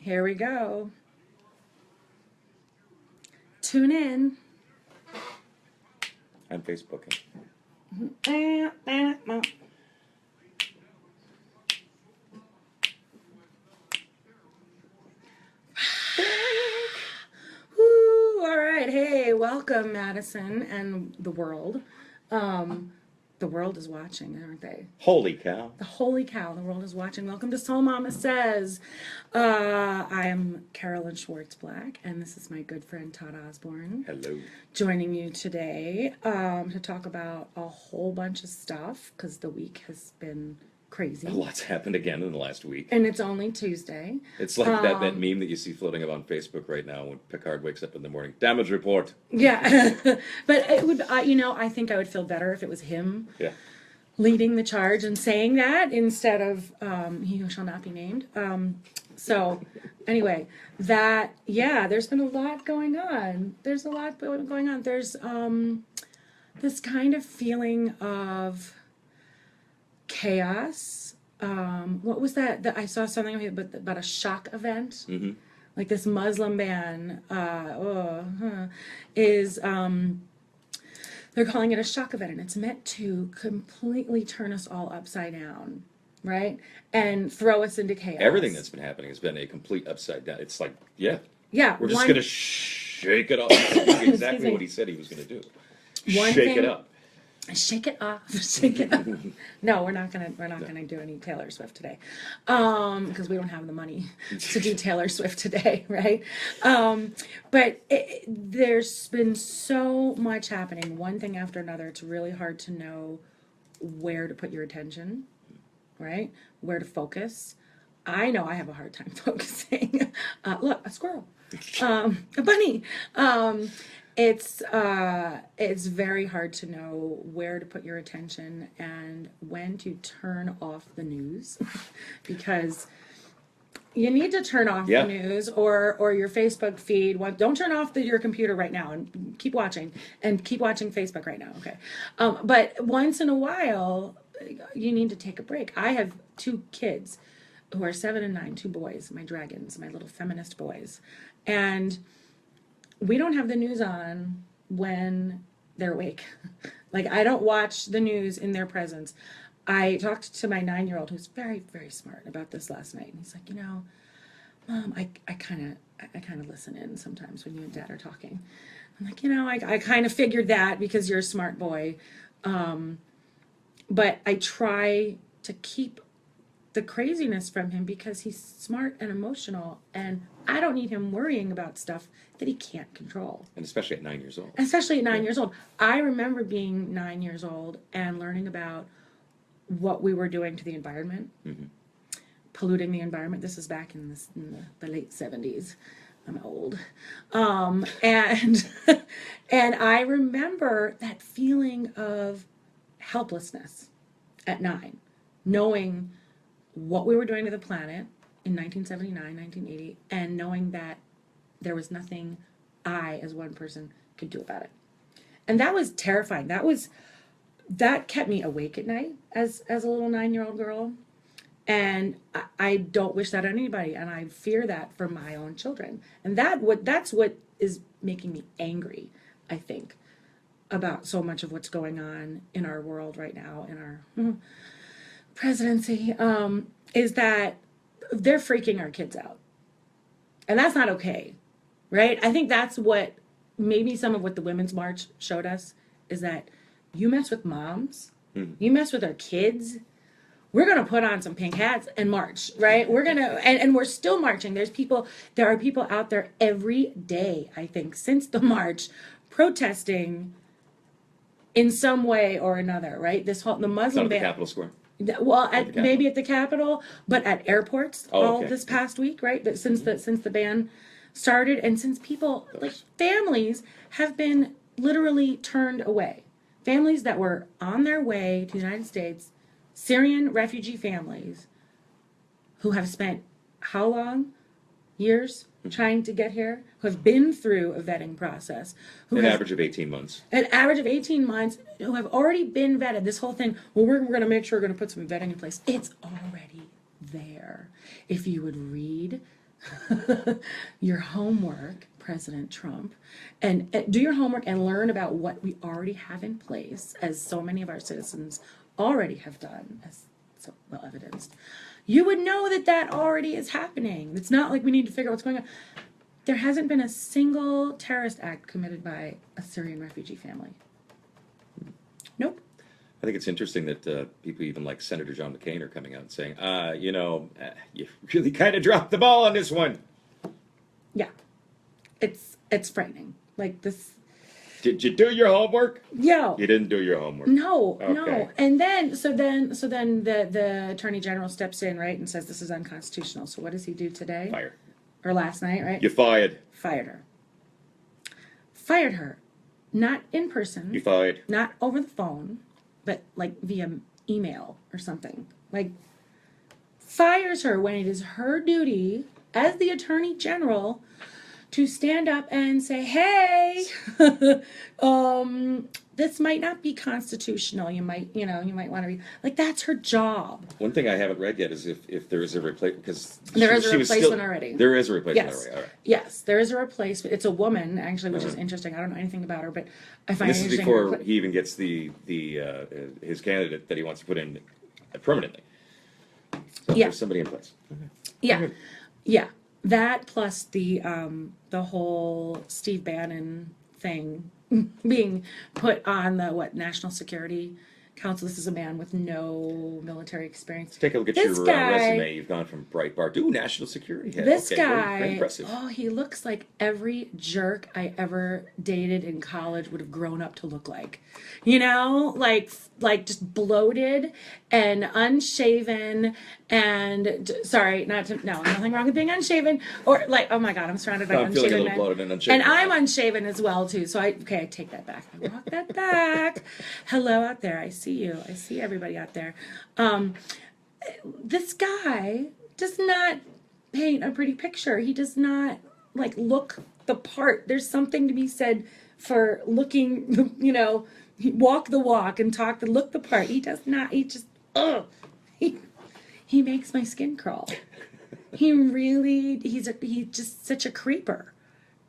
Here we go. Tune in. I'm Facebooking. Woo, all right. Hey, welcome, Madison and the world. The world is watching, aren't they? Holy cow. The holy cow, the world is watching. Welcome to SoulMama Says. I am Carolyn Schwartz-Black, and this is my good friend Todd Osborne. Hello. Joining you today to talk about a whole bunch of stuff, because the week has been crazy. A lot's happened again in the last week. And it's only Tuesday. It's like that meme that you see floating up on Facebook right now when Picard wakes up in the morning. Damage report. Yeah. But it would, I think I would feel better if it was him leading the charge and saying that instead of he who shall not be named. So anyway, there's been a lot going on. There's a lot going on. There's this kind of feeling of chaos. What was that? I saw something about a shock event. Mm-hmm. Like this Muslim ban is they're calling it a shock event, and it's meant to completely turn us all upside down, right? And throw us into chaos. Everything that's been happening has been a complete upside down. It's like, yeah, we're just going to shake it up. Exactly what he said he was going to do. Shake it up. Shake it off. Shake it up. No, we're not gonna do any Taylor Swift today, because we don't have the money to do Taylor Swift today, right? But there's been so much happening, one thing after another. It's really hard to know where to put your attention, right? Where to focus. I know I have a hard time focusing. Look, a squirrel, a bunny. It's very hard to know where to put your attention and when to turn off the news, because you need to turn off the news or your Facebook feed. Don't turn off your computer right now and keep watching Facebook right now. Okay. But once in a while, you need to take a break. I have 2 kids who are 7 and 9, 2 boys, my dragons, my little feminist boys. And we don't have the news on when they're awake. Like, I don't watch the news in their presence. I talked to my 9-year-old, who's very, very smart, about this last night. And he's like, Mom, I kind of listen in sometimes when you and Dad are talking. I'm like, I kind of figured that because you're a smart boy. But I try to keep the craziness from him because he's smart and emotional, and I don't need him worrying about stuff that he can't control. And especially at 9 years old. Especially at 9 years old. I remember being 9 years old and learning about what we were doing to the environment, polluting the environment. This is back in the late 70s. I'm old. And I remember that feeling of helplessness at 9, knowing what we were doing to the planet in 1979, 1980, and knowing that there was nothing I, as one person, could do about it. And that was terrifying. That kept me awake at night as a little 9-year-old girl. And I don't wish that on anybody, and I fear that for my own children. And that's what is making me angry, I think, about so much of what's going on in our world right now, in our presidency, is that they're freaking our kids out. And that's not okay, right? I think that's what maybe some of what the Women's March showed us, is that you mess with moms, you mess with our kids, we're going to put on some pink hats and march, right? We're going to, and we're still marching. There are people out there every day, I think, since the march, protesting in some way or another, right? The Muslim ban. The Capitol Square. Well, maybe at the Capitol, but at airports this past week, right? But since the ban started, and since people, like families, have been literally turned away. Families that were on their way to the United States, Syrian refugee families, who have spent how long? Years trying to get here, who have been through a vetting process. An average of 18 months. An average of 18 months, who have already been vetted. This whole thing, well, we're going to make sure we're going to put some vetting in place. It's already there. If you would read your homework, President Trump, and do your homework and learn about what we already have in place, as so many of our citizens already have done, as so well evidenced, you would know that that already is happening. It's not like we need to figure out what's going on. There hasn't been a single terrorist act committed by a Syrian refugee family. Nope. I think it's interesting that people even like Senator John McCain are coming out and saying, you really kind of dropped the ball on this one. Yeah. It's frightening. Like this. Did you do your homework? Yo. You didn't do your homework. No, Okay. no. And then, so then the Attorney General steps in, right, and says this is unconstitutional. So what does he do today? Fire. Or last night, right? You fired. Fired her. Fired her. Not in person. You fired. Not over the phone, but like via email or something. Like, fires her when it is her duty as the Attorney General to stand up and say, hey, this might not be constitutional. You might want to read. Like, that's her job. One thing I haven't read yet is if there is a replacement, because there is a replacement already. There is a replacement Yes. already. All right. Yes, there is a replacement. It's a woman, actually, which is interesting. I don't know anything about her, but I find This it is interesting. before he even gets the his candidate that he wants to put in permanently. So Yeah. there's somebody in place. Yeah, yeah. That plus the whole Steve Bannon thing being put on the National Security Council. This is a man with no military experience. Take a look at This your guy- resume. You've gone from Breitbart to national security head. This Okay, very guy, impressive. oh, he looks like every jerk I ever dated in college would have grown up to look like. You know, like just bloated and unshaven and sorry, nothing wrong with being unshaven or like, oh my God, I'm surrounded by I'm feeling a unshaven little men. bloated and unshaven. And I'm unshaven as well too. So I take that back. I walk that back. Hello out there. I see you. I see everybody out there. This guy does not paint a pretty picture. He does not like look the part. There's something to be said for looking, walk the walk and look the part. He does not. He just, he makes my skin crawl. He's just such a creeper.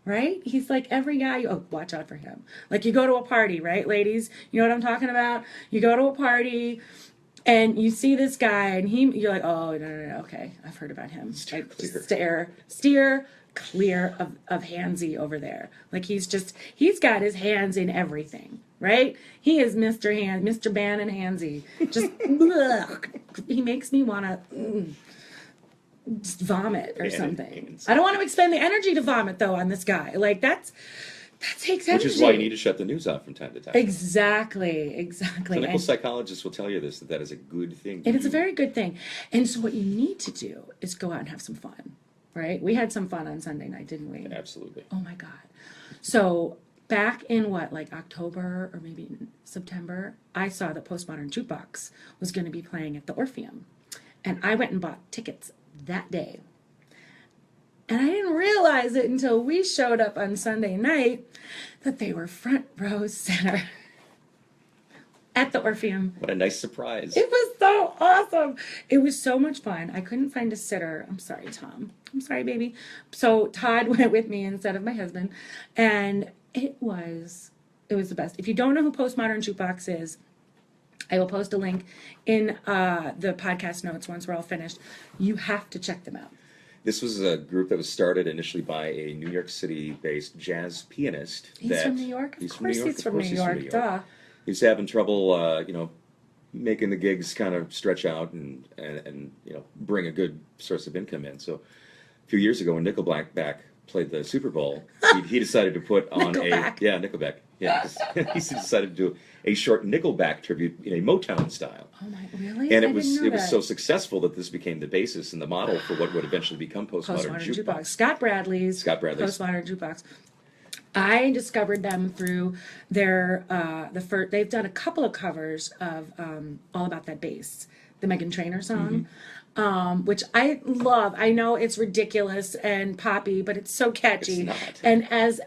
Right? He's like every guy, watch out for him. Like you go to a party, right, ladies? You know what I'm talking about? You go to a party and you see this guy and you're like, oh, no, okay. I've heard about him. Steer clear of Handsy over there. Like he's got his hands in everything, right? He is Mr. Bannon Handsy. Just, he makes me want to... just vomit or something. I don't want to expend the energy to vomit though on this guy. Like that takes energy. Which is why you need to shut the news off from time to time. Exactly. Clinical psychologists will tell you this, that is a good thing. And it's a very good thing. And so what you need to do is go out and have some fun, right? We had some fun on Sunday night, didn't we? Absolutely. Oh my God. So back in October or maybe September, I saw that Postmodern Jukebox was going to be playing at the Orpheum. And I went and bought tickets that day. And I didn't realize it until we showed up on Sunday night that they were front row center at the Orpheum. What a nice surprise. It was so awesome. It was so much fun. I couldn't find a sitter. I'm sorry, Tom. I'm sorry, baby. So Todd went with me instead of my husband. And it was the best. If you don't know who Postmodern Jukebox is, I will post a link in the podcast notes once we're all finished. You have to check them out. This was a group that was started initially by a New York City-based jazz pianist. He's from New York? Of course he's from New York. Duh. He's having trouble, making the gigs kind of stretch out and bring a good source of income in. So a few years ago when Nickelback played the Super Bowl, he decided to put on Nickelback. Yeah, he decided to do a short Nickelback tribute in a Motown style. Oh my, really? And it was so successful that this became the basis and the model for what would eventually become Postmodern Jukebox. Scott Bradley's Postmodern Jukebox. I discovered them through their they've done a couple of covers of All About That Bass, the Meghan Trainor song. Which I love. I know it's ridiculous and poppy, but it's so catchy. It's not. And as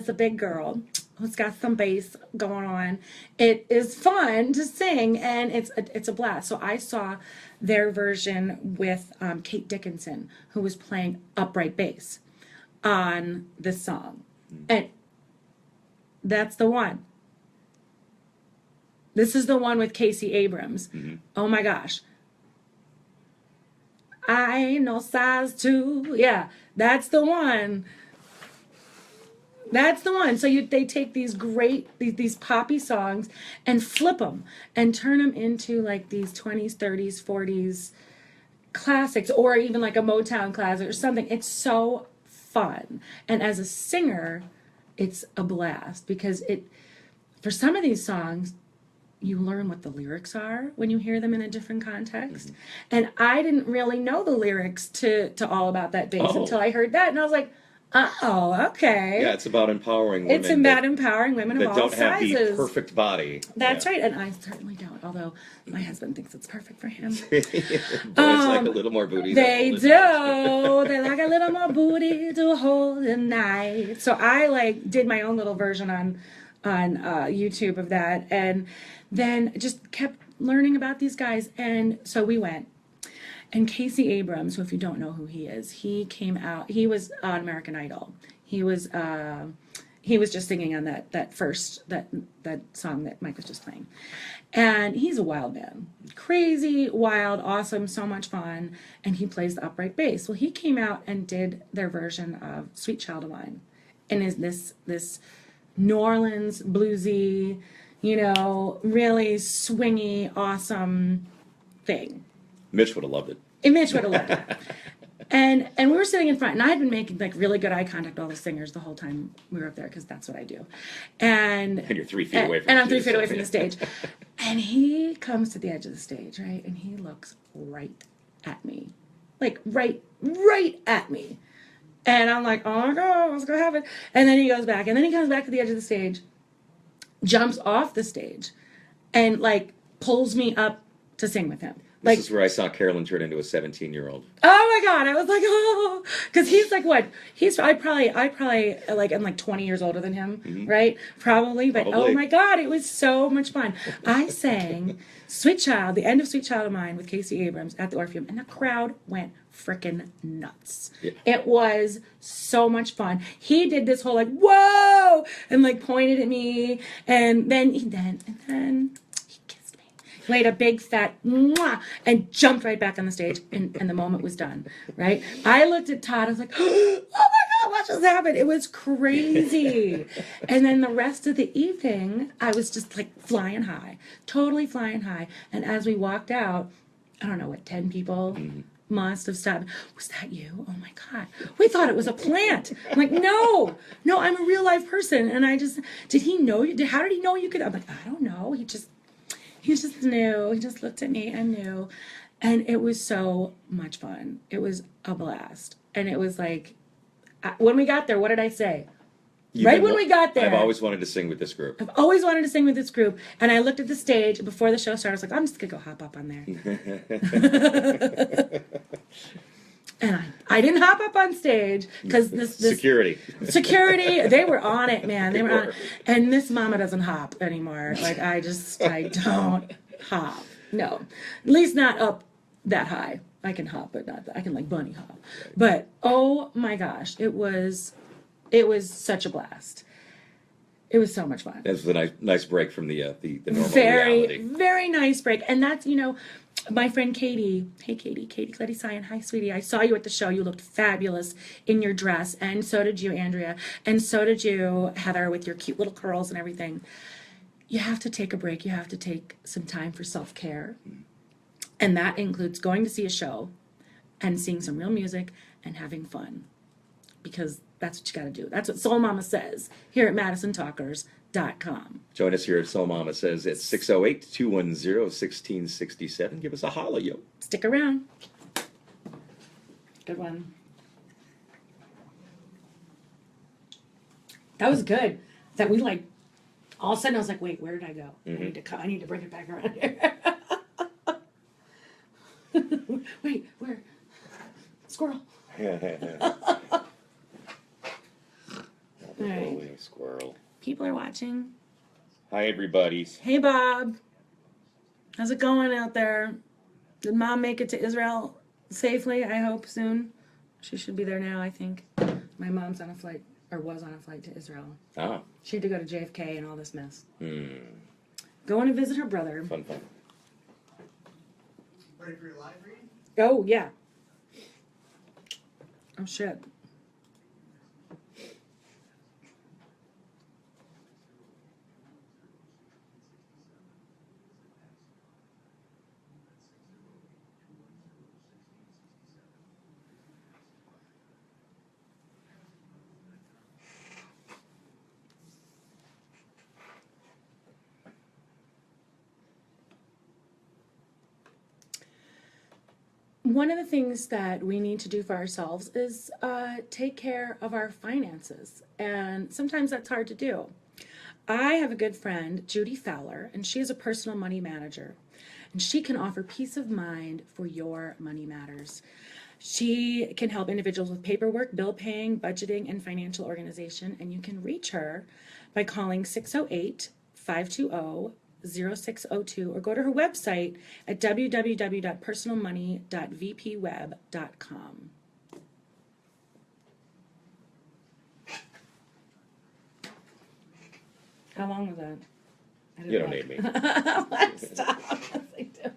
a big girl It's got some bass going on. It is fun to sing, and it's a blast. So I saw their version with Kate Dickinson, who was playing upright bass on this song. And that's the one. This is the one with Casey Abrams. Oh my gosh. I ain't no size 2. Yeah, that's the one. That's the one. So they take these these poppy songs and flip them and turn them into like these 20s, 30s, 40s classics, or even like a Motown classic or something. It's so fun. And as a singer, it's a blast because for some of these songs, you learn what the lyrics are when you hear them in a different context. And I didn't really know the lyrics to All About That Bass until I heard that. And I was like, oh, okay. Yeah, it's about empowering women. It's about empowering women of all sizes. That don't have the perfect body. That's right, and I certainly don't, although my husband thinks it's perfect for him. Boys like a little more booty. They do. They like a little more booty to hold at night. So I did my own little version on YouTube of that, and then just kept learning about these guys. And so we went. And Casey Abrams, who if you don't know who he is, he came out. He was on American Idol. He was just singing on that song that Mike was just playing. And he's a wild man, crazy, wild, awesome, so much fun. And he plays the upright bass. Well, he came out and did their version of "Sweet Child of Mine," and is this New Orleans bluesy, really swingy, awesome thing. Mitch would have loved it. And Mitch would have loved it. And we were sitting in front, and I had been making really good eye contact with all the singers the whole time we were up there, because that's what I do. And you're 3 feet away from and I'm 3 feet away from the stage. And he comes to the edge of the stage, right? And he looks right at me. Right at me. And I'm like, oh my God, what's going to happen? And then he goes back, and then he comes back to the edge of the stage, jumps off the stage, and pulls me up to sing with him. This is where I saw Carolyn turn into a 17-year-old. Oh my God! I was like, oh, because he's what? I probably I'm 20 years older than him, right? Probably, but oh my God, it was so much fun. I sang "Sweet Child," the end of "Sweet Child of Mine" with Casey Abrams at the Orpheum, and the crowd went freaking nuts. Yeah. It was so much fun. He did this whole whoa, and pointed at me, and then he laid a big fat mwah, and jumped right back on the stage, and the moment was done, right? I looked at Todd, I was like, oh my God, what just happened? It was crazy. And then the rest of the evening, I was just flying high, totally flying high. And as we walked out, I don't know 10 people must have stopped. Was that you? Oh my God. We thought it was a plant. I'm like, no, I'm a real life person. And did he know you? How did he know you could? I'm like, I don't know. He just knew. He just looked at me and knew. And it was so much fun. It was a blast. And it was when we got there, what did I say? When we got there. I've always wanted to sing with this group. I've always wanted to sing with this group. And I looked at the stage before the show started. I was like, I'm just going to go hop up on there. And I didn't hop up on stage because this security, they were on it, man. They were on it. And this mama doesn't hop anymore. I don't hop. No, at least not up that high. I can hop, but not. I can bunny hop. But oh my gosh, it was such a blast. It was so much fun. It was a nice break from the normal reality. Very nice break, and that's my friend Katie. Hey, Katie Cletty Cyan. Hi, sweetie. I saw you at the show. You looked fabulous in your dress. And so did you, Andrea. And so did you, Heather, with your cute little curls and everything. You have to take a break. You have to take some time for self-care. And that includes going to see a show and seeing some real music and having fun. Because that's what you got to do. That's what SoulMama says here at MadisonTalkers.com. Join us here at SoulMama Says at 608-210-1667. Give us a holla, yo. Stick around. Good one. That was good. That we all of a sudden I was like, wait, where did I go? I need to bring it back around here. Wait, where? Squirrel. All right. Squirrel. People are watching. Hi, everybody. Hey, Bob. How's it going out there? Did Mom make it to Israel safely? I hope soon. She should be there now, I think. My mom's on a flight, or was on a flight to Israel. Ah. She had to go to JFK and all this mess. Hmm. Going to visit her brother. Fun. Ready for your live reading? Oh, yeah. Oh, shit. One of the things that we need to do for ourselves is take care of our finances. And sometimes that's hard to do. I have a good friend, Judy Fowler, and she is a personal money manager. And she can offer peace of mind for your money matters. She can help individuals with paperwork, bill paying, budgeting, and financial organization. And you can reach her by calling 608-520-0602 or go to her website at www.personalmoney.vpweb.com. How long was that? You don't need me. Stop. I do.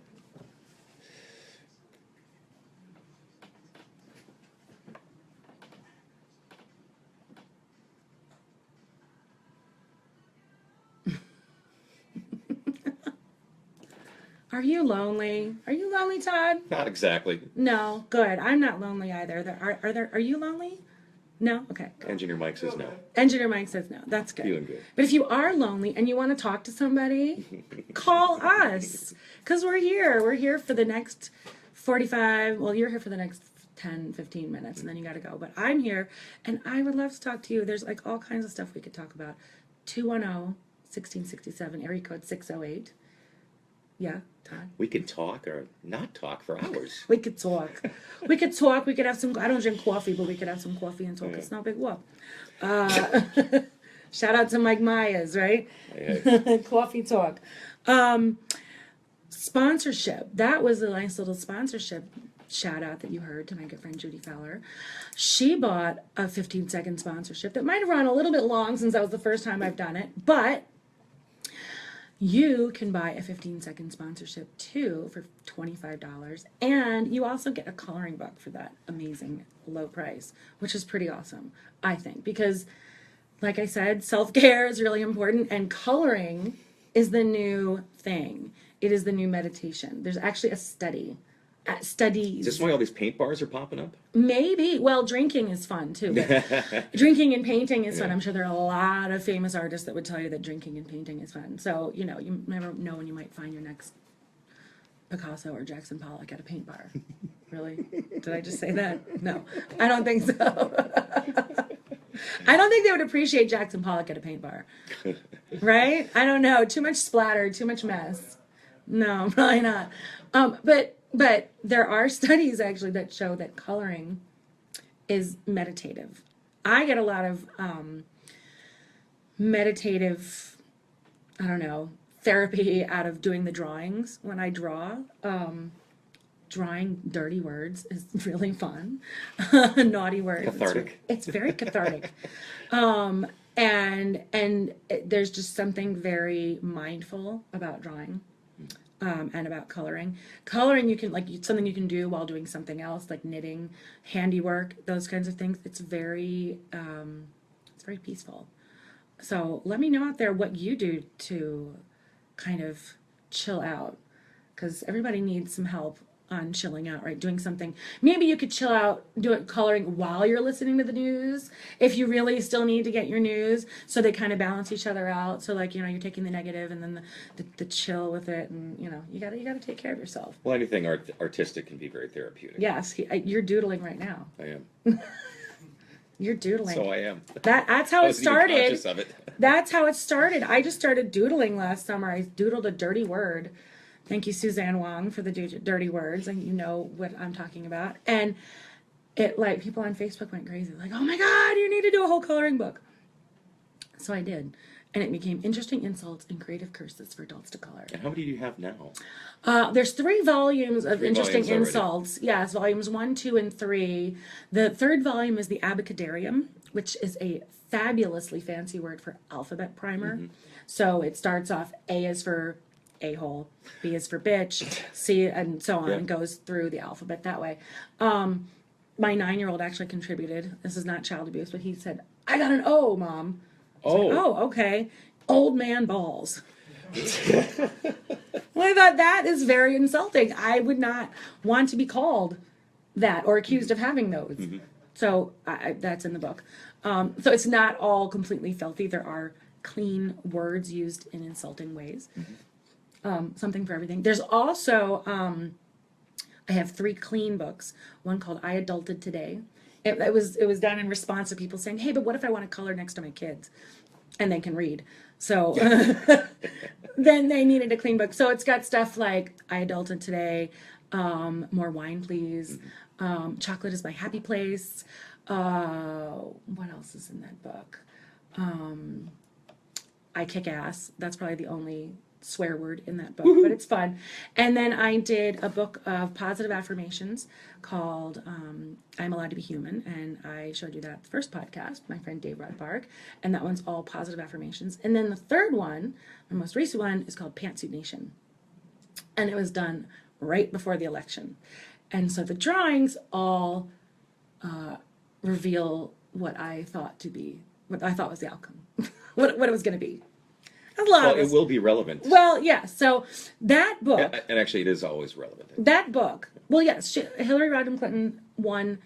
Are you lonely? Are you lonely, Todd? Not exactly. No, good. I'm not lonely either. Are you lonely? No? Okay. Engineer Mike says no. Engineer Mike says no. That's good. Feeling good. But if you are lonely and you want to talk to somebody, call us. Because we're here. We're here for the next 45, well, you're here for the next 10, 15 minutes, and then you got to go. But I'm here, and I would love to talk to you. There's like all kinds of stuff we could talk about. 210-1667, area code 608. Yeah, Todd? We can talk or not talk for hours. We could talk. We could talk. We could have some, I don't drink coffee, but we could have some coffee and talk. Yeah. It's no big whoop. Shout out to Mike Myers, right? Yeah. Coffee talk. Sponsorship. That was a nice little sponsorship shout out that you heard to my good friend Judy Fowler. She bought a 15-second sponsorship that might have run a little bit long since that was the first time I've done it, but you can buy a 15-second sponsorship too for $25, and you also get a coloring book for that amazing low price, which is pretty awesome, I think, because like I said, self-care is really important, and coloring is the new thing. It is the new meditation. There's actually a study. Studies. Is this why all these paint bars are popping up? Maybe. Well, drinking is fun too. But drinking and painting is fun. Yeah. I'm sure there are a lot of famous artists that would tell you that drinking and painting is fun. So, you know, you never know when you might find your next Picasso or Jackson Pollock at a paint bar. Really? Did I just say that? No, I don't think so. I don't think they would appreciate Jackson Pollock at a paint bar. Right? I don't know. Too much splatter, too much mess. No, probably not. But there are studies actually that show that coloring is meditative. I get a lot of meditative, I don't know, therapy out of doing the drawings when I draw. Drawing dirty words is really fun. Naughty words. Cathartic. It's very cathartic. And there's just something very mindful about drawing. And about coloring. Coloring, you can something you can do while doing something else, like knitting, handiwork, those kinds of things. It's very peaceful. So let me know out there what you do to kind of chill out, because everybody needs some help on chilling out, right? Doing something. Maybe you could chill out, do it coloring while you're listening to the news, if you really still need to get your news, so they kind of balance each other out. So like, you know, you're taking the negative and then the chill with it, and you know, you gotta take care of yourself. Well, anything artistic can be very therapeutic. Yes, you're doodling right now. I am. You're doodling. So I am. That's how I it wasn't even started. conscious of it. That's how it started. I just started doodling last summer. I doodled a dirty word. Thank you, Suzanne Wong, for the dirty words, and you know what I'm talking about. And it, like, people on Facebook went crazy, like, oh my God, you need to do a whole coloring book. So I did. And it became Interesting Insults and Creative Curses for Adults to Color. And how many do you have now? There's 3 volumes of Interesting volumes Insults. Yes, volumes 1, 2, and 3. The 3rd volume is the Abacadarium, which is a fabulously fancy word for alphabet primer. So it starts off, A is for a-hole, B is for bitch, C, and so on, and goes through the alphabet that way. My 9-year-old actually contributed. This is not child abuse, but he said, I got an O, Mom. Oh, okay. Old man balls. Well, I thought that is very insulting. I would not want to be called that or accused of having those. So that's in the book. So it's not all completely filthy. There are clean words used in insulting ways. Something for everything. There's also, I have 3 clean books. One called I Adulted Today. It was done in response to people saying, hey, but what if I want to color next to my kids? And they can read. So then they needed a clean book. So it's got stuff like I Adulted Today, More Wine Please, Chocolate is My Happy Place. What else is in that book? I Kick Ass. That's probably the only swear word in that book, but it's fun. And then I did a book of positive affirmations called I'm Allowed to Be Human, and I showed you that the first podcast, my friend Dave Rodbark, and that one's all positive affirmations. And then the third one, my most recent one, is called Pantsuit Nation, and it was done right before the election. And so the drawings all reveal what I thought was the outcome, what it was going to be. Well, it will be relevant. Well, yeah. So that book, and actually, it is always relevant. That book. Well, yes, Hillary Rodham Clinton won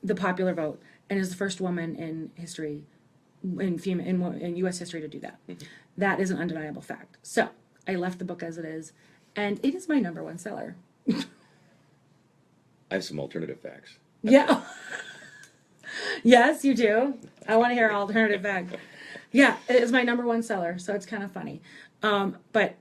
the popular vote and is the first woman in history, in U.S. history, to do that. That is an undeniable fact. So I left the book as it is, and it is my #1 seller. I have some alternative facts. Yeah. Yes, you do. I want to hear alternative facts. Yeah, it is my #1 seller, so it's kind of funny. But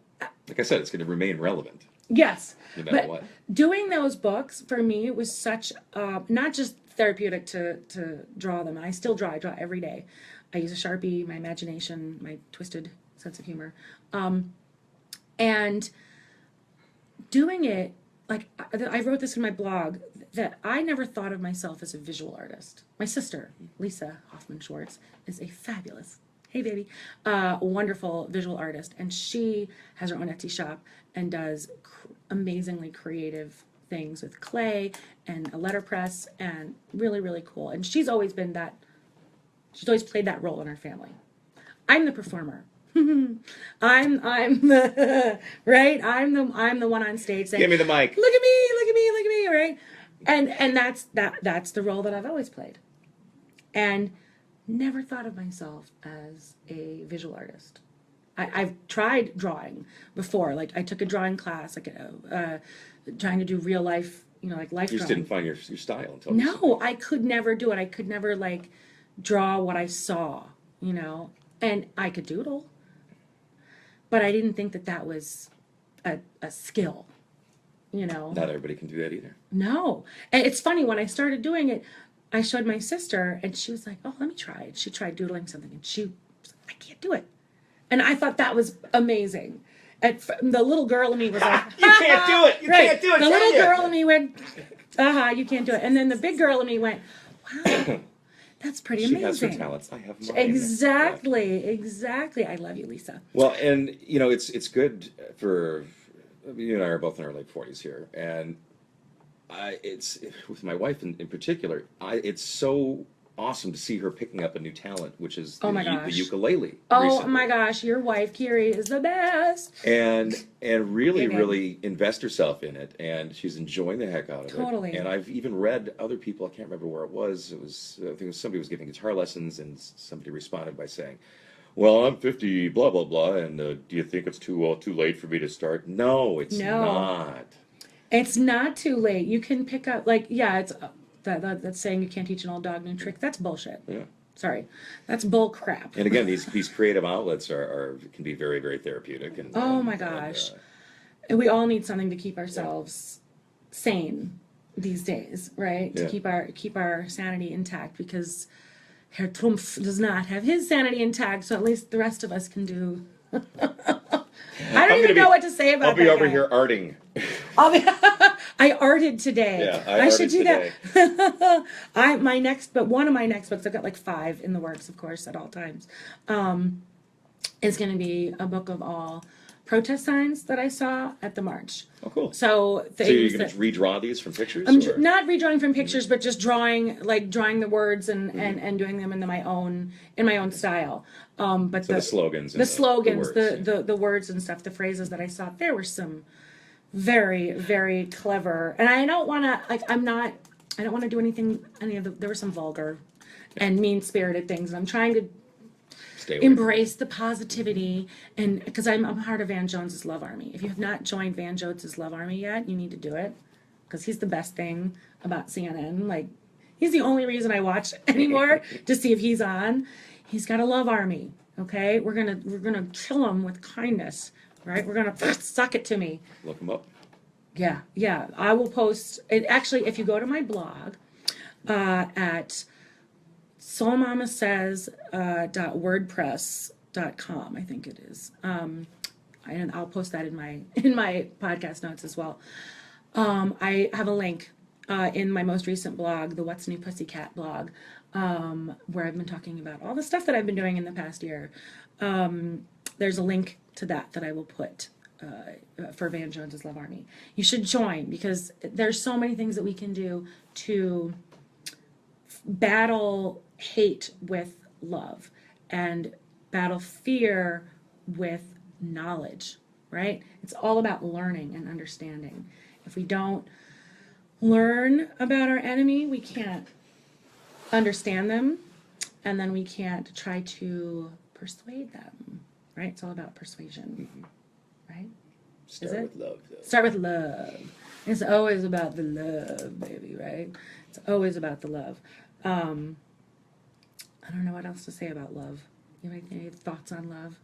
like I said, it's going to remain relevant. Yes. No matter what. Doing those books, for me, was such, not just therapeutic to draw them. I still draw. I draw every day. I use a Sharpie, my imagination, my twisted sense of humor. And doing it, like, I wrote this in my blog, that I never thought of myself as a visual artist. My sister, Lisa Hoffman Schwartz, is a fabulous, hey baby, wonderful visual artist. And she has her own Etsy shop and does amazingly creative things with clay and a letterpress, and really, really cool. And she's always played that role in our family. I'm the performer. I'm the right. I'm the one on stage saying, "Give me the mic. Look at me, right?" And that's the role that I've always played, and never thought of myself as a visual artist. I've tried drawing before. Like I took a drawing class, like trying to do real life, like life. You just drawing. didn't find your style until No, I could never do it. I could never draw what I saw, and I could doodle. But I didn't think that was a skill, Not everybody can do that either. No. And it's funny, when I started doing it, I showed my sister, and she was like, oh, let me try it. She tried doodling something, and she was like, I can't do it. And I thought that was amazing. And the little girl in me was like, you can't do it. You can't do it. The little girl in me went, you can't do it. And then the big girl in me went, wow. That's pretty amazing. She has her talents. I have mine. Exactly. I love you, Lisa. Well, and it's good for you and I are both in our late 40s here, and it's with my wife in particular. It's so awesome to see her picking up a new talent, which is the ukulele. Oh my gosh, your wife Kiri is the best. And really invest herself in it, and she's enjoying the heck out of it. Totally. And I've even read other people. I can't remember where it was. I think it was somebody was giving guitar lessons, and somebody responded by saying, "Well, I'm 50, blah blah blah, and do you think it's too late for me to start?" No, it's not. It's not too late. You can pick up it's. That's saying you can't teach an old dog new trick. That's bullshit. Yeah. Sorry, that's bull crap. And again, these creative outlets can be very, very therapeutic. And oh my gosh, and we all need something to keep ourselves sane these days, right? To keep our sanity intact, because Herr Trumpf does not have his sanity intact, so at least the rest of us can do. I don't even know what to say about that. I'll be over guy. here arting. I arted today. Yeah, I should do today. that. One of my next books, I've got like 5 in the works, of course, at all times, is going to be a book of all protest signs that I saw at the march. Oh, cool. So you're going to redraw these from pictures? I'm not redrawing from pictures, but just drawing the words and doing them in my own style. But the slogans, the words and stuff, the phrases that I saw, there were some very, very clever. And I don't want to do there were some vulgar and mean-spirited things. And I'm trying to embrace the positivity, and because I'm part of Van Jones's Love Army. If you have not joined Van Jones's Love Army yet, you need to do it, because he's the best thing about CNN. Like, he's the only reason I watch anymore to see if he's on. He's got a love army. Okay, we're gonna kill him with kindness. Right, we're gonna suck it to me. Look him up. Yeah. I will post it. Actually, if you go to my blog at soulmamasays.wordpress.com, I think it is. And I'll post that in my podcast notes as well. I have a link in my most recent blog, the What's New Pussycat blog, where I've been talking about all the stuff that I've been doing in the past year. There's a link to that I will put for Van Jones's Love Army. You should join, because there's so many things that we can do to battle hate with love and battle fear with knowledge, right? It's all about learning and understanding. If we don't learn about our enemy, we can't understand them, and then we can't try to persuade them, right? It's all about persuasion, right? Start with love, though. Start with love. It's always about the love, baby, right? It's always about the love. I don't know what else to say about love. You have any thoughts on love?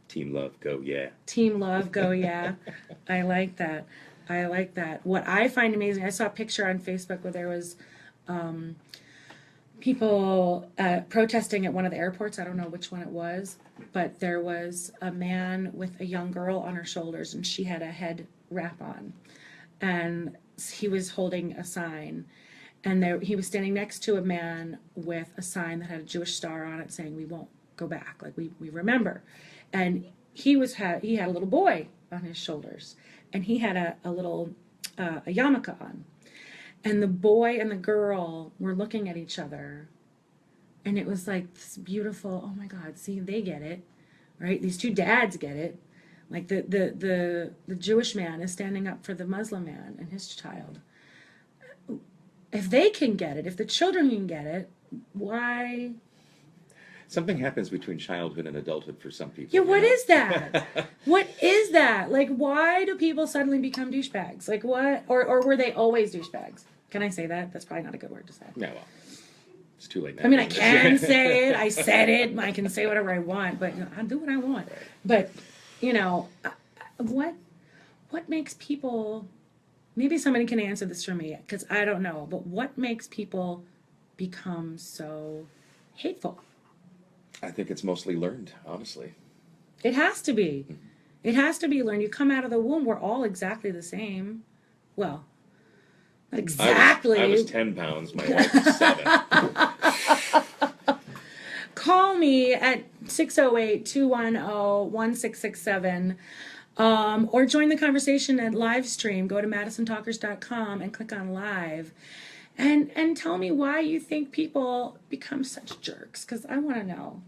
Team love, go yeah. Team love, go yeah. I like that. What I find amazing, I saw a picture on Facebook where there was people protesting at one of the airports. I don't know which one it was, but there was a man with a young girl on her shoulders, and she had a head wrap on. And he was holding a sign. And he was standing next to a man with a sign that had a Jewish star on it saying, "We won't go back. Like, we remember." And he had a little boy on his shoulders, and he had a little a yarmulke on. And the boy and the girl were looking at each other, and it was like this beautiful, oh my God, see, they get it, right? These two dads get it. Like the Jewish man is standing up for the Muslim man and his child. If they can get it, if the children can get it, why? Something happens between childhood and adulthood for some people. Yeah, what is that? What is that? Like, why do people suddenly become douchebags? Like, what? Or were they always douchebags? Can I say that? That's probably not a good word to say. No, well, it's too late now. I mean, I can say it. I said it. I can say whatever I want, but I'll do what I want. But, what makes people... Maybe somebody can answer this for me, because I don't know. But what makes people become so hateful? I think it's mostly learned, honestly. It has to be. It has to be learned. You come out of the womb, we're all exactly the same. Well, not exactly. I was 10 pounds. My wife was 7. Call me at 608-210-1667. Or join the conversation at live stream. Go to madisontalkers.com and click on live. And tell me why you think people become such jerks, because I want to know.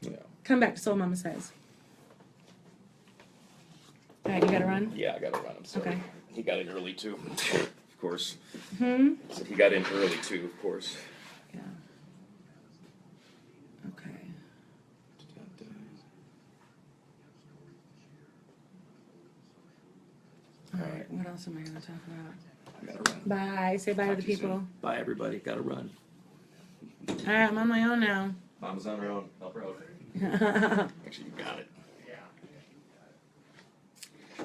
Yeah. Come back to Soul Mama Says. All right, you got to run? Yeah, I got to run. I'm sorry. Okay. He got in early, too. Of course. Hmm? So he got in early, too, of course. Yeah. Okay. All right, what else am I going to talk about? I got to run. Bye. Say bye to the people. Soon. Bye, everybody. Got to run. All right, I'm on my own now. Mama's on her own. Help her out. Actually, you got it.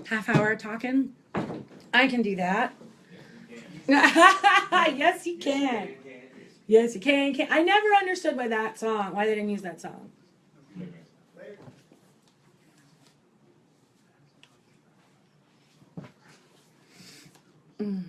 Half hour talking? I can do that. Yes, you can. Yes, you can. I never understood why they didn't use that song. Mm.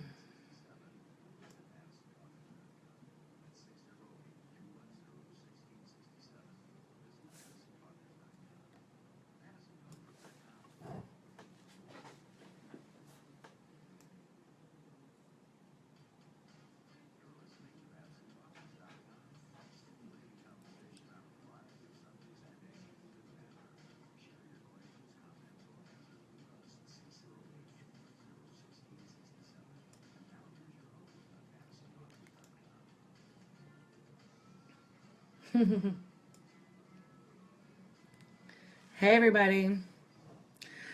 Hey, everybody.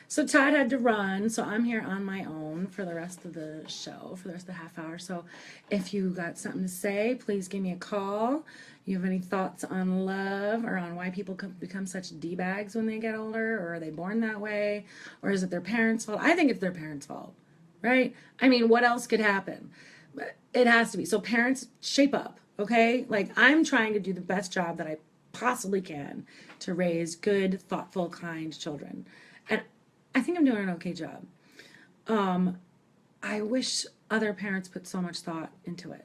So Todd had to run, so I'm here on my own for the rest of the show, for the rest of the half hour. So if you got something to say, please give me a call. You have any thoughts on love or on why people become such D-bags when they get older, or are they born that way, or is it their parents' fault? I think it's their parents' fault, right? I mean, what else could happen? But it has to be. So parents, shape up, okay? Like, I'm trying to do the best job that I possibly can to raise good, thoughtful, kind children. And I think I'm doing an okay job. I wish other parents put so much thought into it.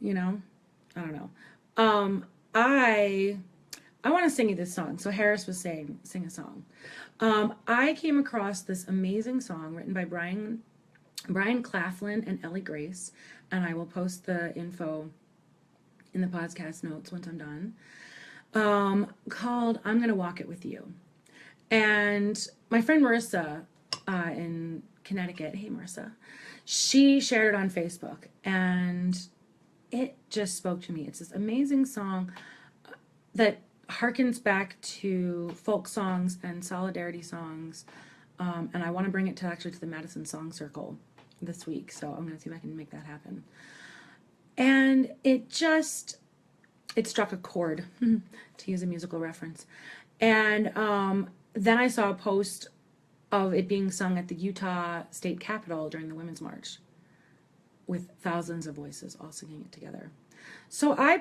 You know? I don't know. I want to sing you this song. So Harris was saying, sing a song. I came across this amazing song written by Brian Claflin and Ellie Grace, and I will post the info in the podcast notes once I'm done, called I'm Gonna Walk It With You. And my friend Marissa in Connecticut, hey Marissa, she shared it on Facebook, and it just spoke to me. It's this amazing song that harkens back to folk songs and solidarity songs, and I want to bring it to the Madison Song Circle this week, so I'm going to see if I can make that happen. And it struck a chord, to use a musical reference. And then I saw a post of it being sung at the Utah State Capitol during the Women's March, with thousands of voices all singing it together. So I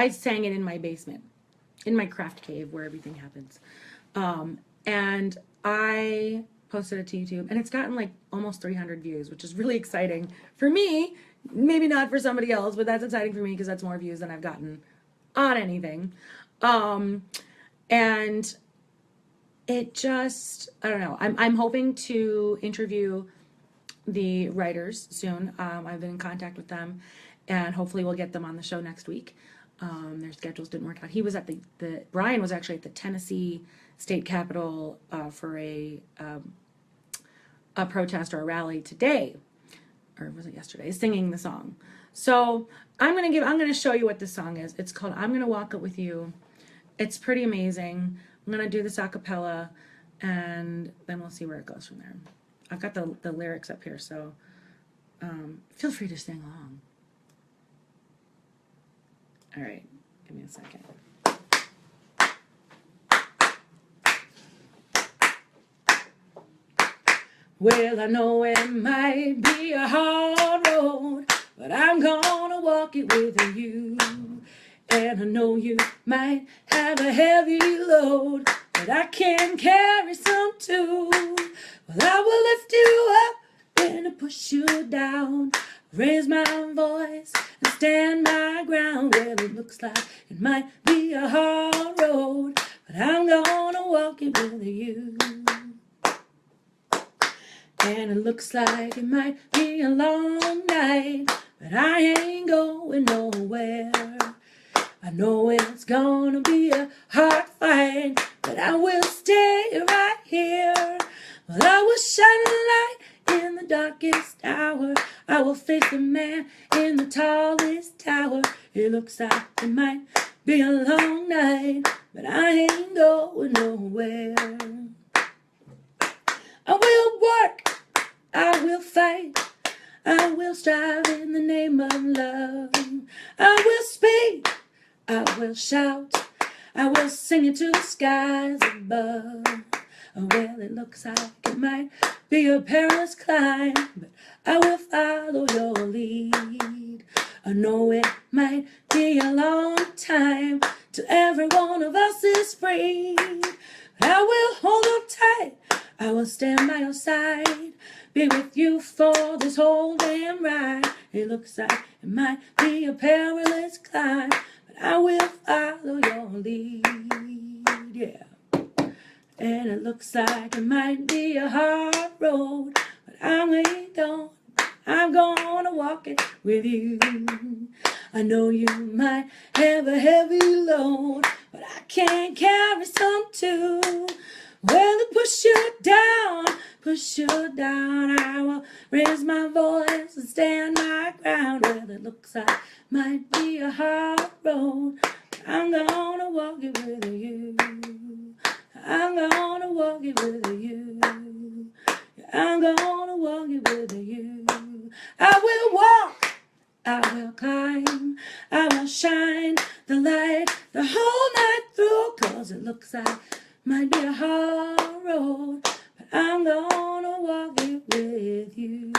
sang it in my basement, in my craft cave where everything happens. And I posted it to YouTube, and it's gotten like almost 300 views, which is really exciting for me. Maybe not for somebody else, but that's exciting for me because that's more views than I've gotten on anything. And it just, I don't know. I'm hoping to interview the writers soon. I've been in contact with them, and hopefully we'll get them on the show next week. Their schedules didn't work out. He was at Brian was actually at the Tennessee State Capitol for a protest or a rally today, or was it yesterday, singing the song. So I'm gonna show you what this song is. It's called I'm Gonna Walk It With You. It's pretty amazing. I'm gonna do this a cappella, and then we'll see where it goes from there. I've got the lyrics up here, so feel free to sing along. All right, give me a second. Well, I know it might be a hard road, but I'm gonna walk it with you. And I know you might have a heavy load, but I can carry some too. Well, I will lift you up when I push you down, raise my voice and stand my ground. Well, it looks like it might be a hard road, but I'm gonna walk it with you. And it looks like it might be a long night, but I ain't going nowhere. I know it's gonna be a hard fight, but I will stay right here. Well, I will shine a light in the darkest hour. I will face the man in the tallest tower. It looks like it might be a long night, but I ain't going nowhere. I will work, I will fight, I will strive in the name of love. I will speak, I will shout, I will sing it to the skies above. Well, it looks like it might be a perilous climb, but I will follow your lead. I know it might be a long time till every one of us is free. But I will hold up tight, I will stand by your side, be with you for this whole damn ride. It looks like it might be a perilous climb, but I will follow your lead, yeah. And it looks like it might be a hard road, but I'm gonna walk it with you. I know you might have a heavy load, but I can carry some too. Well, to push you down, I will raise my voice and stand my ground. Well, it looks like it might be a hard road, but I'm gonna walk it with you. I'm gonna walk it with you. I'm gonna walk it with you. I will walk, I will climb, I will shine the light the whole night through. 'Cause it looks like it might be a hard road, but I'm gonna walk it with you.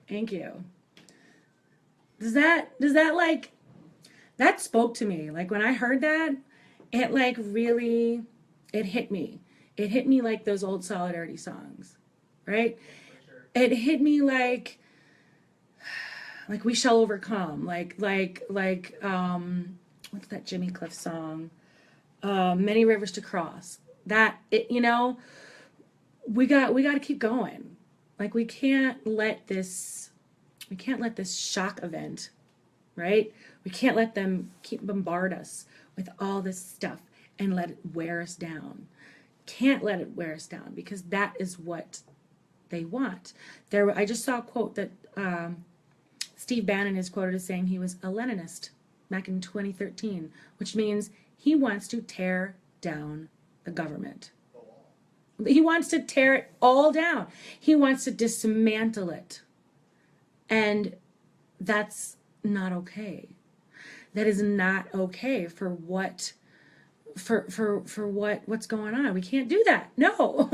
Thank you. Does that like, that spoke to me. Like when I heard that, it like really, it hit me. It hit me like those old Solidarity songs, right? It hit me like We Shall Overcome, like what's that Jimmy Cliff song? Many Rivers to Cross. That it, we got to keep going. Like we can't let this shock event, right? We can't let them keep bombard us with all this stuff and let it wear us down. Can't let it wear us down, because that is what they want. I just saw a quote that Steve Bannon is quoted as saying he was a Leninist back in 2013, which means he wants to tear down the government. He wants to tear it all down. He wants to dismantle it. And that's not okay. That is not okay for what's going on. We can't do that. No.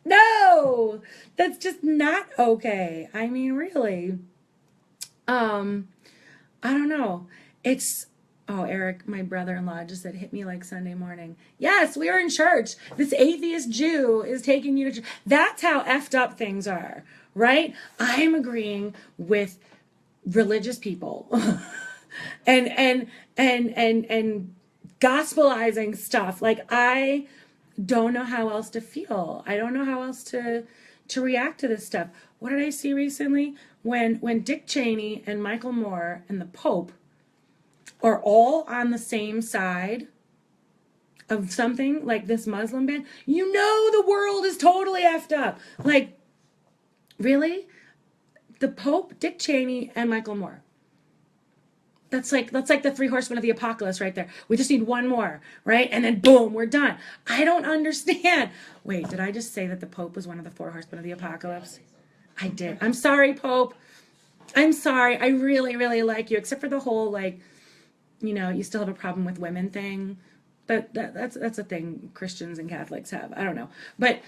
No. That's just not okay. I mean, really. I don't know. Eric, my brother-in-law, just said, hit me like Sunday morning. Yes, we are in church. This atheist Jew is taking you to church. That's how effed up things are, right? I'm agreeing with religious people and gospelizing stuff. Like, I don't know how else to feel. I don't know how else to react to this stuff. What did I see recently? When Dick Cheney and Michael Moore and the Pope are all on the same side of something like this Muslim ban, the world is totally effed up. Like, really? The Pope, Dick Cheney, and Michael Moore. That's like the three horsemen of the apocalypse right there. We just need one more, right? And then boom, we're done. I don't understand. Wait, did I just say that the Pope was one of the four horsemen of the apocalypse? I did. I'm sorry, Pope. I'm sorry. I really, really like you, except for the whole, you still have a problem with women thing. That's a thing Christians and Catholics have. I don't know. But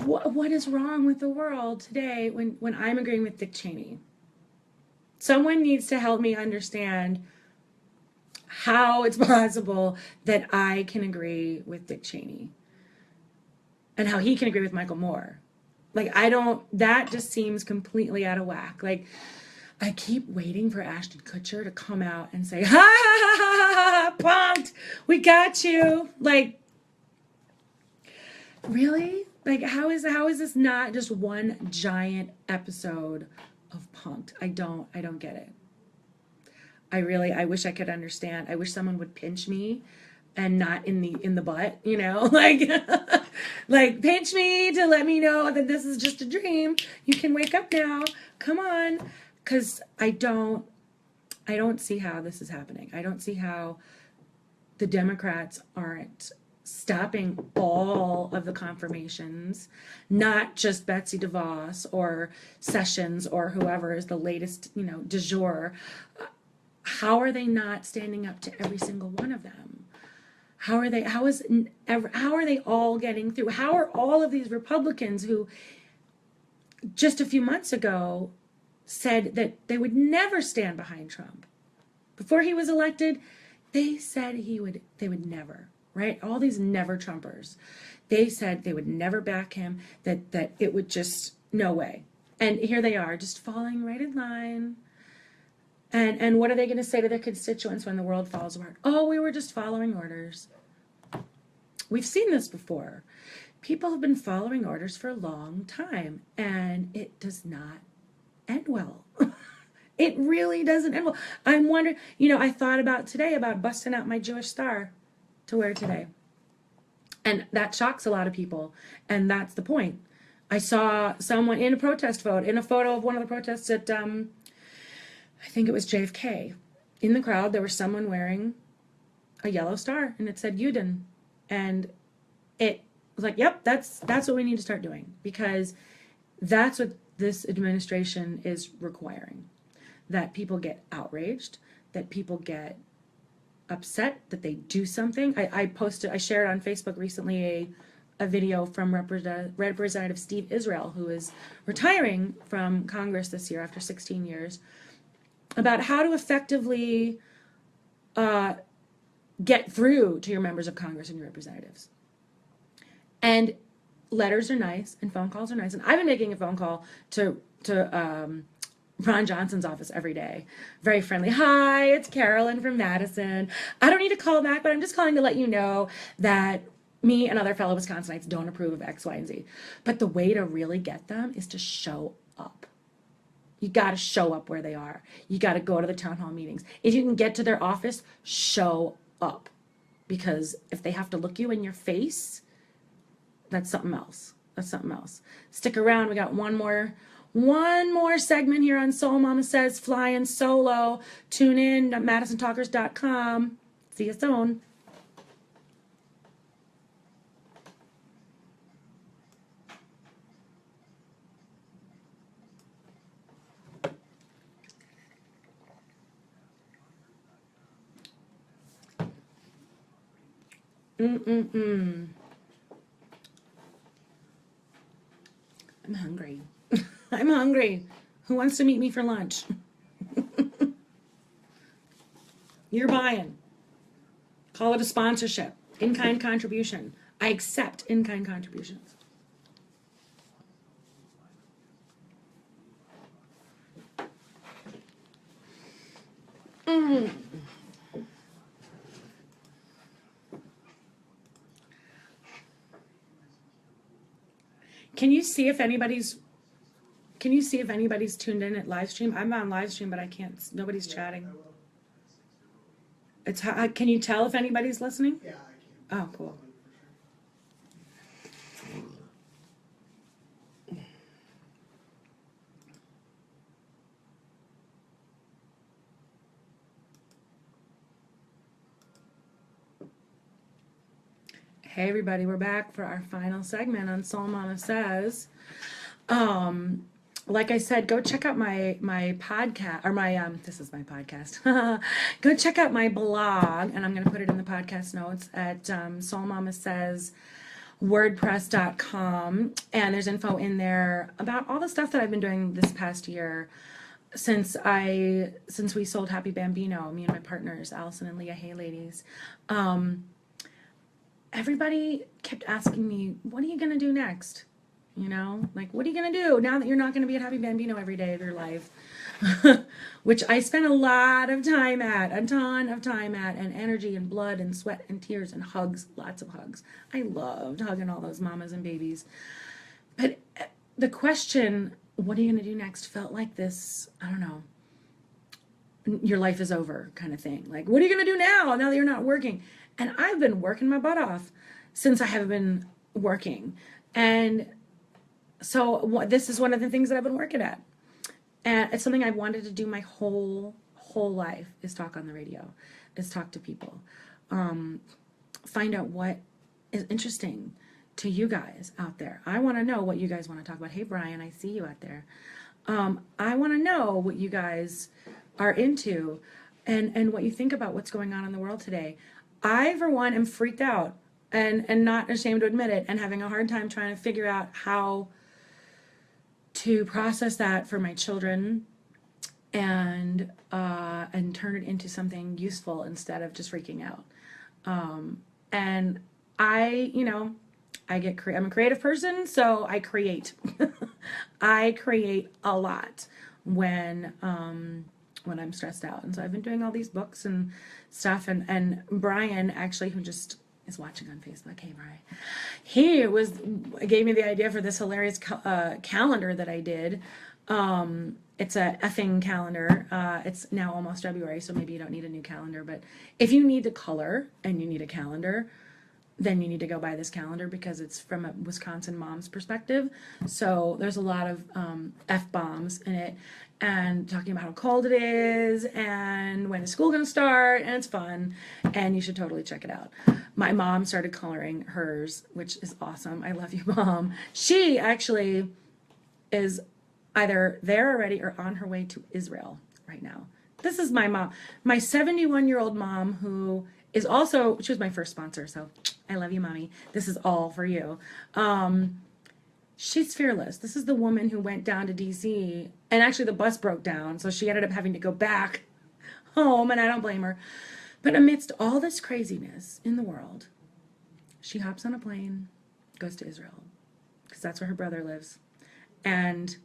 what is wrong with the world today when I'm agreeing with Dick Cheney? Someone needs to help me understand how it's possible that I can agree with Dick Cheney and how he can agree with Michael Moore. That just seems completely out of whack. Like, I keep waiting for Ashton Kutcher to come out and say, ha ha ha ha ha, punked, we got you. Like, really? Like, how is this not just one giant episode of punked? I don't get it. I wish I could understand. I wish someone would pinch me and not in the butt, like pinch me to let me know that this is just a dream. You can wake up now. Come on. 'Cause I don't see how this is happening. I don't see how the Democrats aren't stopping all of the confirmations, not just Betsy DeVos or Sessions or whoever is the latest, du jour. How are they not standing up to every single one of them? How are they all getting through? How are all of these Republicans who just a few months ago said that they would never stand behind Trump? Before he was elected, they said they would never, right? All these never Trumpers. They said they would never back him, that it would just, no way. And here they are, just falling right in line. And what are they going to say to their constituents when the world falls apart? Oh, we were just following orders. We've seen this before. People have been following orders for a long time, and it does not end well. It really doesn't end well. I'm wondering, I thought about today about busting out my Jewish star to wear today. And that shocks a lot of people. And that's the point. I saw someone in a photo of one of the protests at, I think it was JFK. In the crowd, there was someone wearing a yellow star, and it said Yudin. And it was like, yep, that's what we need to start doing, because that's what this administration is requiring. That people get outraged, that people get upset, that they do something. I shared on Facebook recently a video from Representative Steve Israel, who is retiring from Congress this year after 16 years, about how to effectively get through to your members of Congress and your representatives. And letters are nice, and phone calls are nice. And I've been making a phone call to Ron Johnson's office every day. Very friendly. Hi, it's Carolyn from Madison. I don't need to call back, but I'm just calling to let you know that me and other fellow Wisconsinites don't approve of X, Y, and Z. But the way to really get them is to show up. You got to show up where they are. You got to go to the town hall meetings. If you can get to their office, show up. Because if they have to look you in your face, that's something else. That's something else. Stick around. We got one more segment here on Soul Mama Says, flying solo. Tune in at MadisonTalkers.com. See you soon. I'm hungry. I'm hungry. Who wants to meet me for lunch? You're buying. Call it a sponsorship. In-kind contribution. I accept in-kind contributions. Can you see if anybody's tuned in at live stream? I'm on live stream, but I can't. Nobody's chatting. Can you tell if anybody's listening? Yeah, I can. Oh, cool. Hey everybody, we're back for our final segment on Soul Mama Says. Like I said, go check out my podcast, or this is my podcast. Go check out my blog, and I'm going to put it in the podcast notes at SoulMama Says WordPress.com, and there's info in there about all the stuff that I've been doing this past year since we sold Happy Bambino, me and my partners, Allison and Leah Hey Ladies. Everybody kept asking me, what are you going to do next? Like, what are you going to do now that you're not going to be at Happy Bambino every day of your life? Which I spent a lot of time at, a ton of time at, and energy and blood and sweat and tears and hugs, lots of hugs. I loved hugging all those mamas and babies. But the question, what are you going to do next, felt like this, I don't know, your life is over kind of thing. Like, what are you going to do now that you're not working? And I've been working my butt off since I have been working. And so this is one of the things that I've been working at. And it's something I've wanted to do my whole life, is talk on the radio, is talk to people. Find out what is interesting to you guys out there. I want to know what you guys want to talk about. Hey, Brian, I see you out there. I want to know what you guys are into and what you think about what's going on in the world today. I, for one, am freaked out and not ashamed to admit it, and having a hard time trying to figure out how to process that for my children and turn it into something useful instead of just freaking out. And I, I'm a creative person, so I create. I create a lot when I'm stressed out. And so I've been doing all these books and stuff. And Brian, actually, who just is watching on Facebook, hey Brian, he gave me the idea for this hilarious calendar that I did. It's a effing calendar. It's now almost February, so maybe you don't need a new calendar. But if you need to color and you need a calendar, then you need to go buy this calendar because it's from a Wisconsin mom's perspective. So there's a lot of F-bombs in it and talking about how cold it is and when is school going to start, and it's fun, and you should totally check it out. My mom started coloring hers, which is awesome. I love you, Mom. She actually is either there already or on her way to Israel right now. This is my mom, my 71-year-old mom, who is also, she was my first sponsor, so I love you, Mommy. This is all for you. She's fearless. This is the woman who went down to D.C., and actually the bus broke down, so she ended up having to go back home, and I don't blame her. But amidst all this craziness in the world, she hops on a plane, goes to Israel, because that's where her brother lives. And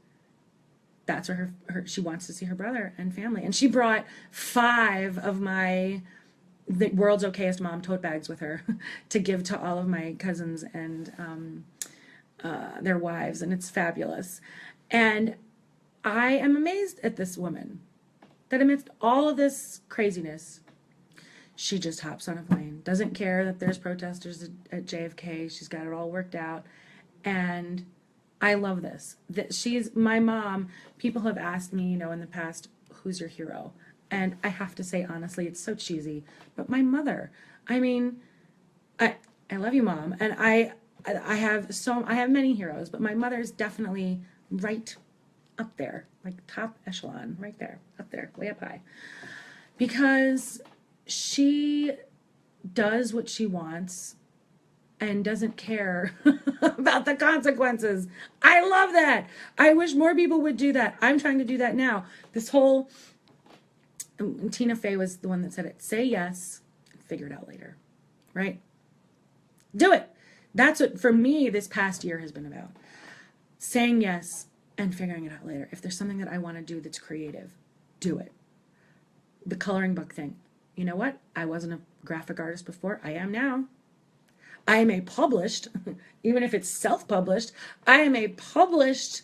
that's where she wants to see her brother and family. And she brought 5 of the world's okayest mom tote bags with her to give to all of my cousins and their wives, and it's fabulous. And I am amazed at this woman, that amidst all of this craziness, she just hops on a plane, doesn't care that there's protesters at JFK. She's got it all worked out. And I love this. That she's my mom. People have asked me, in the past, who's your hero? And I have to say, honestly, it's so cheesy, but my mother. I mean, I love you, Mom. And I have many heroes, but my mother is definitely right up there, like top echelon, right there, up there, way up high. Because she does what she wants and doesn't care about the consequences. I love that. I wish more people would do that. I'm trying to do that now. This whole, Tina Fey was the one that said it, say yes, and figure it out later, right? Do it. That's what, for me, this past year has been about. Saying yes and figuring it out later. If there's something that I want to do that's creative, do it. The coloring book thing. You know what? I wasn't a graphic artist before. I am now. I am a published, even if it's self-published, I am a published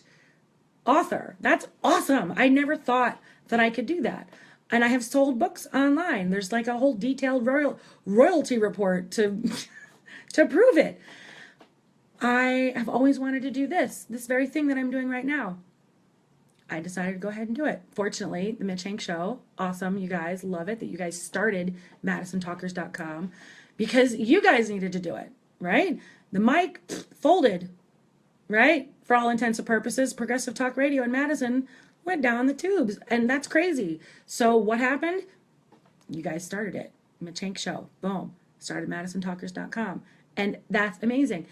author. That's awesome. I never thought that I could do that. And I have sold books online. There's like a whole detailed royalty report to prove it. I have always wanted to do this very thing that I'm doing right now. I decided to go ahead and do it. Fortunately, the Mitch Hank Show, awesome. You guys love it that you guys started MadisonTalkers.com because you guys needed to do it, right? The mic folded, right? For all intents and purposes, Progressive Talk Radio in Madison went down the tubes, and that's crazy. So what happened? You guys started it. Mitch Hank Show, boom. Started MadisonTalkers.com, and that's amazing.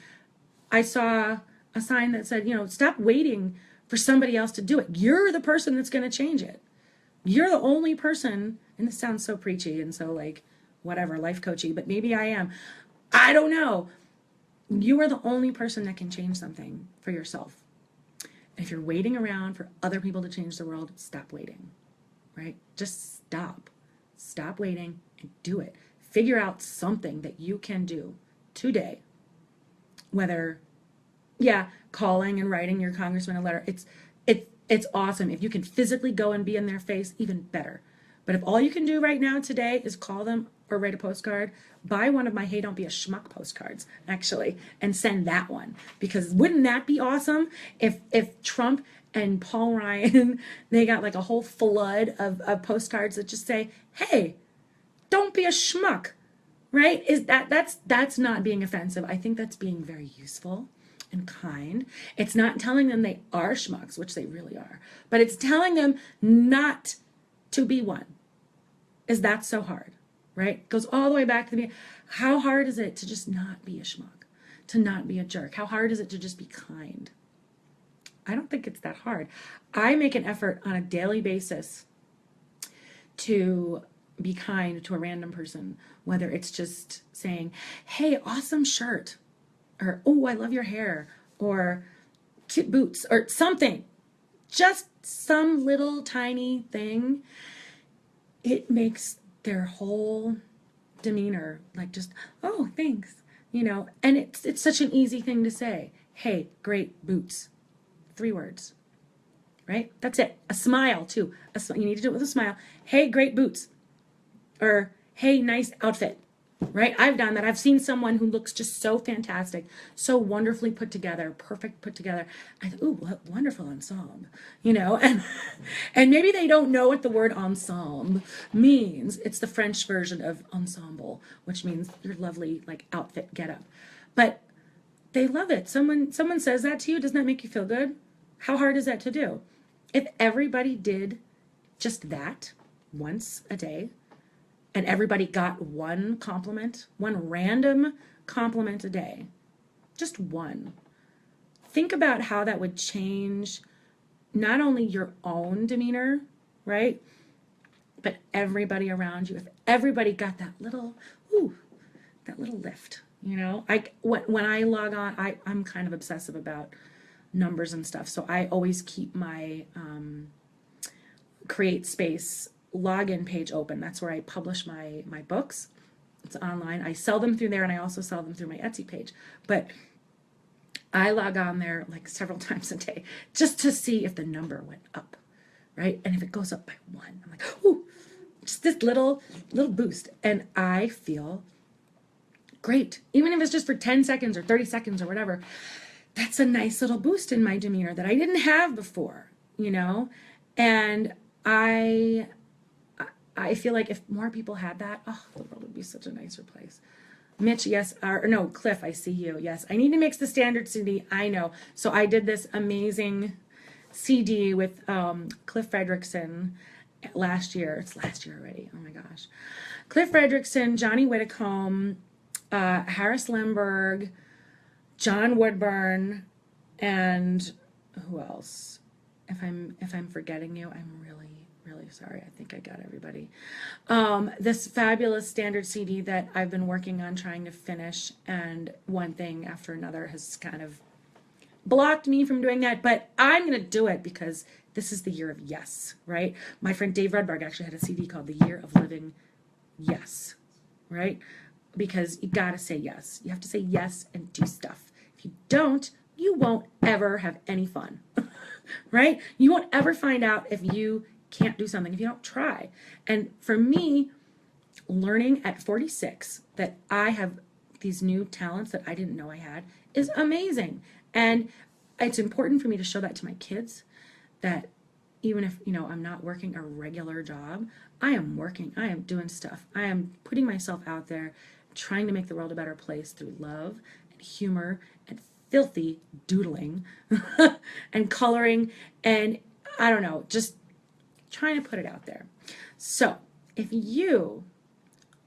I saw a sign that said, stop waiting for somebody else to do it. You're the person that's going to change it. You're the only person, and this sounds so preachy and so whatever, life coachy, but maybe I am. I don't know. You are the only person that can change something for yourself. And if you're waiting around for other people to change the world, stop waiting, right? Just stop. Stop waiting and do it. Figure out something that you can do today. Whether, calling and writing your congressman a letter. It's awesome. If you can physically go and be in their face, even better. But if all you can do right now today is call them or write a postcard, buy one of my Hey Don't Be a Schmuck postcards, actually, and send that one. Because wouldn't that be awesome if Trump and Paul Ryan, they got like a whole flood of postcards that just say, hey, don't be a schmuck, right? That's not being offensive. I think that's being very useful and kind. It's not telling them they are schmucks, which they really are, but it's telling them not to be one. Is that so hard? right? Goes all the way back to the beginning. How hard is it to just not be a schmuck, to not be a jerk? How hard is it to just be kind? I don't think it's that hard. I make an effort on a daily basis to be kind to a random person, whether it's just saying, hey, awesome shirt, or oh, I love your hair, or cute boots, or something. Just some little tiny thing. It makes their whole demeanor like just, oh, thanks, and it's such an easy thing to say. Hey, great boots. 3 words, right? That's it. A smile too. You need to do it with a smile. Hey, great boots. Or, hey, nice outfit, right? I've done that. I've seen someone who looks just so fantastic, so wonderfully put together, perfect put together. I thought, ooh, what wonderful ensemble, and maybe they don't know what the word ensemble means. It's the French version of ensemble, which means your lovely like outfit getup. But they love it. Someone says that to you. Doesn't that make you feel good? How hard is that to do? If everybody did just that once a day, and everybody got one compliment, one random compliment a day, just one, think about how that would change not only your own demeanor, right, but everybody around you. If everybody got that little lift, when I log on, I'm kind of obsessive about numbers and stuff, so I always keep my Create Space login page open. That's where I publish my books. It's online. I sell them through there, and I also sell them through my Etsy page. But I log on there like several times a day just to see if the number went up, right? And if it goes up by 1, I'm like, ooh, just this little boost, and I feel great. Even if it's just for 10 seconds or 30 seconds or whatever, that's a nice little boost in my demeanor that I didn't have before, and I feel like if more people had that, oh, the world would be such a nicer place. Mitch, yes, or no, Cliff, I see you. Yes, I need to mix the standard CD. I know. So I did this amazing CD with Cliff Fredrickson last year. It's last year already. Oh my gosh. Cliff Fredrickson, Johnny Whitcomb, Harris Limburg, John Woodburn, and who else? If I'm forgetting you, I'm really sorry. I think I got everybody. This fabulous standard CD that I've been working on trying to finish, and one thing after another has kind of blocked me from doing that, but I'm going to do it because this is the year of yes, right? My friend Dave Redberg actually had a CD called The Year of Living Yes, right? Because you got to say yes. You have to say yes and do stuff. If you don't, you won't ever have any fun, right? You won't ever find out if you can't do something if you don't try. And for me, learning at 46 that I have these new talents that I didn't know I had is amazing. And it's important for me to show that to my kids, that even if, I'm not working a regular job, I am working, I am doing stuff. I am putting myself out there, trying to make the world a better place through love and humor and filthy doodling and coloring and, I don't know, just trying to put it out there. So if you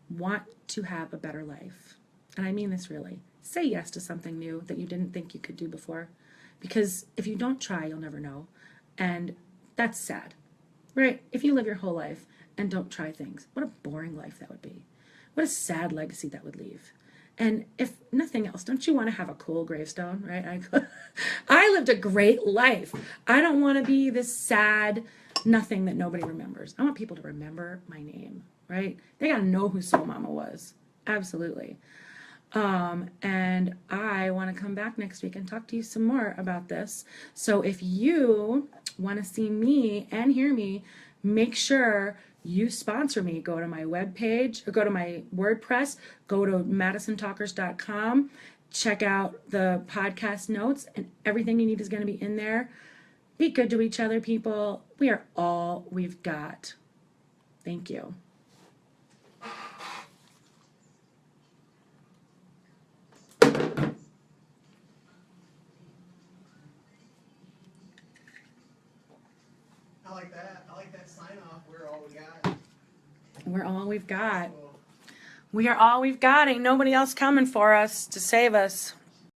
want to have a better life, and I mean this really, say yes to something new that you didn't think you could do before. Because if you don't try, you'll never know. And that's sad, right? If you live your whole life and don't try things, what a boring life that would be. What a sad legacy that would leave. And if nothing else, don't you want to have a cool gravestone, right? I lived a great life. I don't want to be this sad nothing that nobody remembers. I want people to remember my name, right? They got to know who SoulMama was. Absolutely. And I want to come back next week and talk to you some more about this. So if you want to see me and hear me, make sure you sponsor me. Go to my webpage, or go to my WordPress, go to madisontalkers.com, check out the podcast notes, and everything you need is going to be in there. Be good to each other, people. We are all we've got. Thank you. I like that. I like that sign off. We're all we got. We're all we've got. Cool. We are all we've got. Ain't nobody else coming for us to save us.